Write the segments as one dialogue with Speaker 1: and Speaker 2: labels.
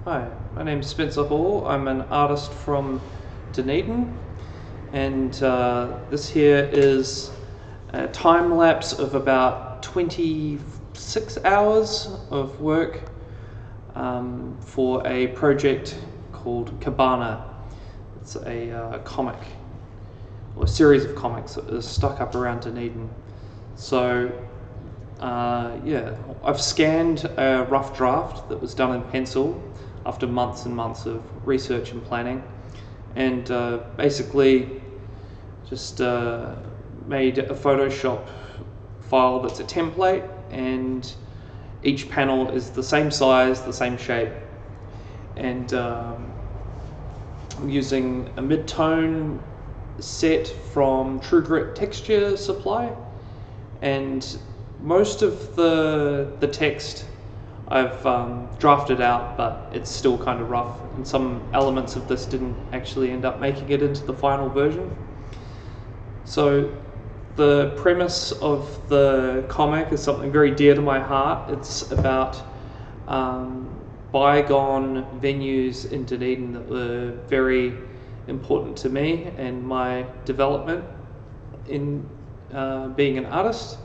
Speaker 1: Hi, my name's Spencer Hall. I'm an artist from Dunedin, and this here is a time lapse of about 26 hours of work for a project called Cabanaṟ. It's a comic, or a series of comics that is stuck up around Dunedin. So yeah, I've scanned a rough draft that was done in pencil after months and months of research and planning, and basically just made a Photoshop file that's a template, and each panel is the same size, the same shape, and I'm using a mid-tone set from True Grit texture supply, and most of the text I've drafted out, but it's still kind of rough, and some elements of this didn't actually end up making it into the final version. So the premise of the comic is something very dear to my heart. It's about bygone venues in Dunedin that were very important to me and my development in being an artist.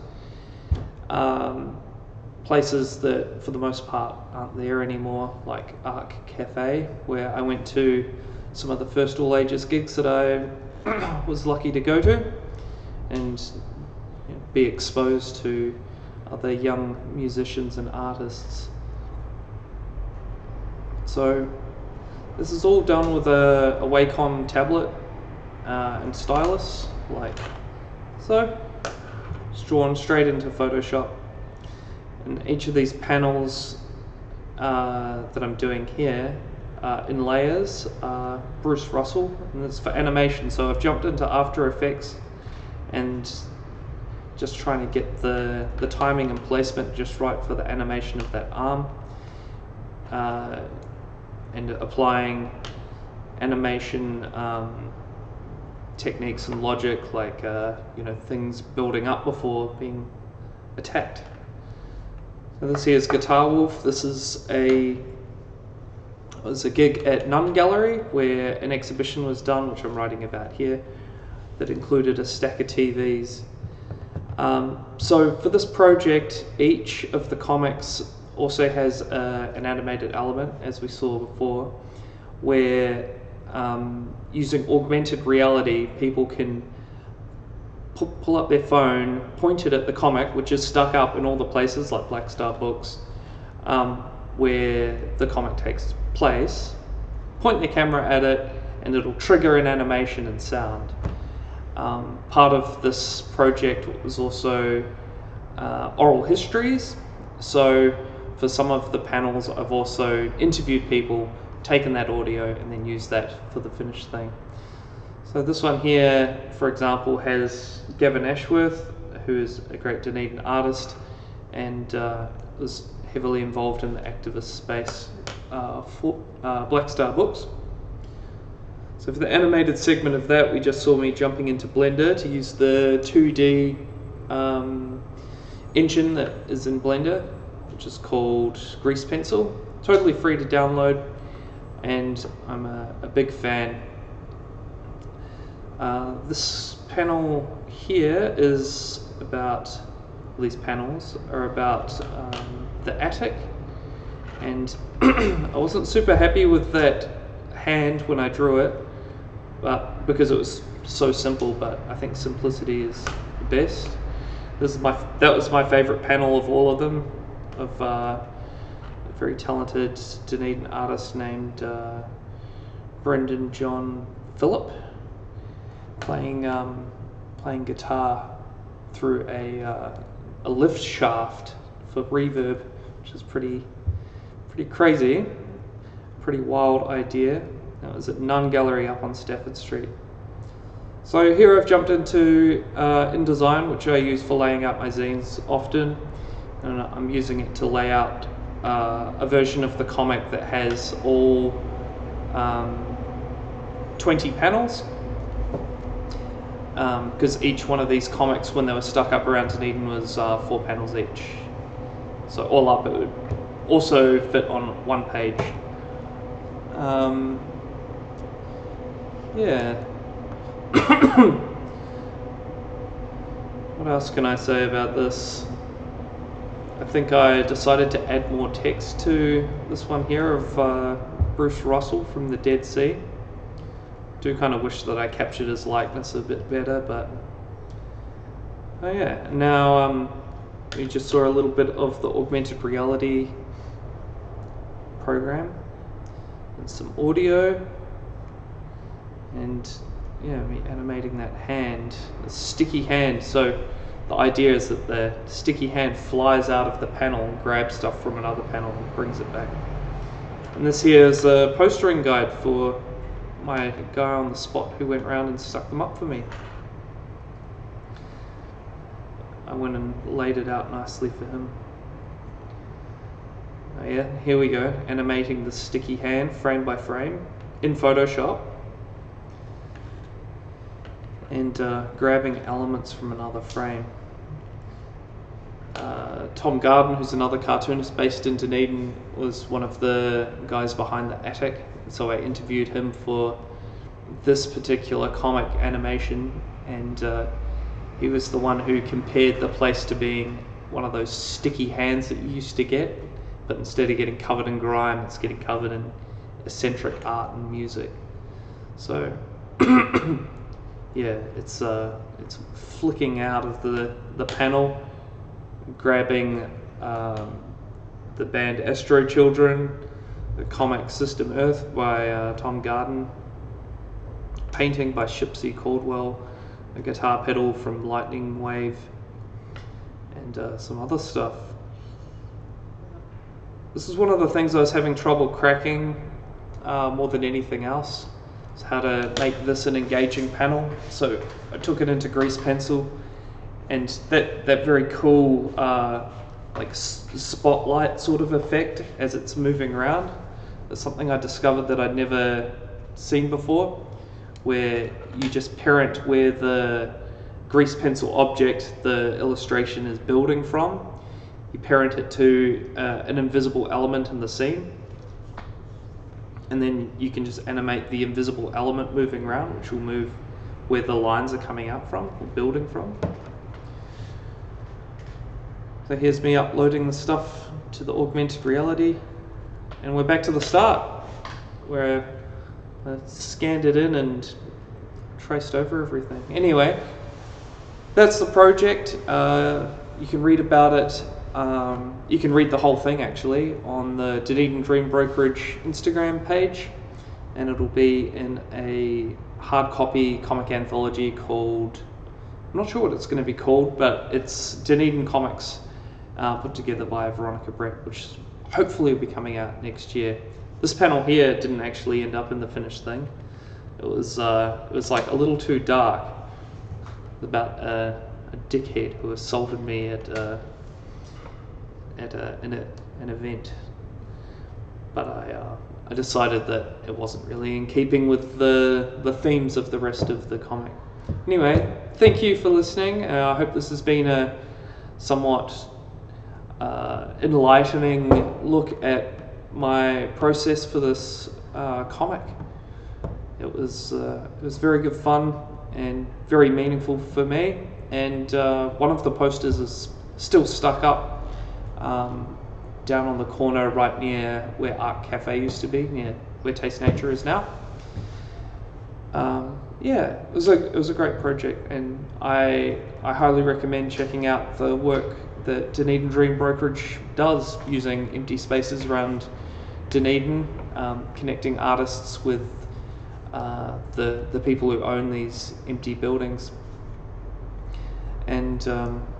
Speaker 1: Places that for the most part aren't there anymore, like Arc Cafe, where I went to some of the first all ages gigs that I was lucky to go to, and be exposed to other young musicians and artists. So this is all done with a Wacom tablet and stylus, like so. It's drawn straight into Photoshop. And each of these panels that I'm doing here in layers are Bruce Russell, and it's for animation. So I've jumped into After Effects and just trying to get the timing and placement just right for the animation of that arm, and applying animation techniques and logic, like things building up before being attacked. So this here is Guitar Wolf. This is it was a gig at Nun Gallery where an exhibition was done, which I'm writing about here, that included a stack of TVs. So for this project, each of the comics also has an animated element, as we saw before, where using augmented reality, people can pull up their phone, point it at the comic, which is stuck up in all the places like Black Star Books, where the comic takes place, point their camera at it, and it'll trigger an animation and sound. Part of this project was also oral histories. So for some of the panels, I've also interviewed people, taken that audio, and then used that for the finished thing. So this one here, for example, has Gavin Ashworth, who is a great Dunedin artist and was heavily involved in the activist space for Black Star Books. So for the animated segment of that, we just saw me jumping into Blender to use the 2D engine that is in Blender, which is called Grease Pencil. Totally free to download, and I'm a big fan. This panel here is about, these panels are about the attic, and I wasn't super happy with that hand when I drew it, but because it was so simple, but I think simplicity is the best. That was my favorite panel of all of them, of a very talented Dunedin artist named Brendan John Phillip, playing guitar through a lift shaft for reverb, which is pretty crazy, pretty wild idea. That was at Nun Gallery up on Stafford Street. So here I've jumped into InDesign, which I use for laying out my zines often, and I'm using it to lay out a version of the comic that has all 20 panels. Because each one of these comics, when they were stuck up around Dunedin, was 4 panels each. So all up, it would also fit on one page. Yeah. What else can I say about this? I think I decided to add more text to this one here of Bruce Russell from the Dead Sea. Do kind of wish that I captured his likeness a bit better, but oh yeah. Now we just saw a little bit of the augmented reality program and some audio, and yeah, me animating that hand, a sticky hand. So the idea is that the sticky hand flies out of the panel and grabs stuff from another panel and brings it back. And this here is a postering guide for my guy on the spot who went around and stuck them up for me. I went and laid it out nicely for him. Oh yeah, here we go, animating the sticky hand frame by frame in Photoshop, and grabbing elements from another frame. Tom Garden, who's another cartoonist based in Dunedin, was one of the guys behind the attic, so I interviewed him for this particular comic animation, and he was the one who compared the place to being one of those sticky hands that you used to get, but instead of getting covered in grime, it's getting covered in eccentric art and music. So yeah, it's flicking out of the panel, grabbing the band Astro Children, the comic System Earth by Tom Garden, painting by Shipsy Caldwell, a guitar pedal from Lightning Wave, and some other stuff. This is one of the things I was having trouble cracking more than anything else. It's how to make this an engaging panel. So I took it into grease pencil, and that very cool like spotlight sort of effect as it's moving around is something I discovered that I'd never seen before, where you just parent where the grease pencil object the illustration is building from. You parent it to an invisible element in the scene, and then you can just animate the invisible element moving around, which will move where the lines are coming out from, or building from. So here's me uploading the stuff to the augmented reality, and we're back to the start, where I scanned it in and traced over everything. Anyway, that's the project. You can read about it. You can read the whole thing actually on the Dunedin Dream Brokerage Instagram page, and it'll be in a hard copy comic anthology called, I'm not sure what it's going to be called, but it's Dunedin Comics put together by Veronica Brett, which hopefully will be coming out next year. This panel here didn't actually end up in the finished thing. It was like a little too dark, about a dickhead who assaulted me at an event, but I decided that it wasn't really in keeping with the themes of the rest of the comic. Anyway, thank you for listening. I hope this has been a somewhat enlightening look at my process for this comic. It was very good fun and very meaningful for me, and one of the posters is still stuck up down on the corner right near where Art Cafe used to be, near where Taste Nature is now. Yeah, it was a great project, and I highly recommend checking out the work that Dunedin Dream Brokerage does using empty spaces around Dunedin, connecting artists with the people who own these empty buildings. And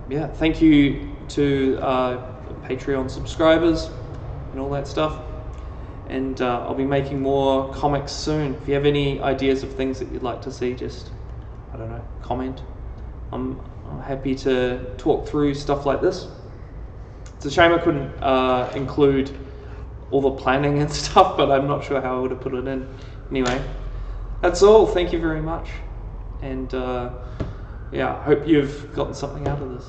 Speaker 1: yeah, thank you to Patreon subscribers and all that stuff. And I'll be making more comics soon. If you have any ideas of things that you'd like to see, just, I don't know, comment. I'm happy to talk through stuff like this. It's a shame I couldn't include all the planning and stuff, but I'm not sure how I would have put it in. Anyway, that's all. Thank you very much. And yeah, I hope you've gotten something out of this.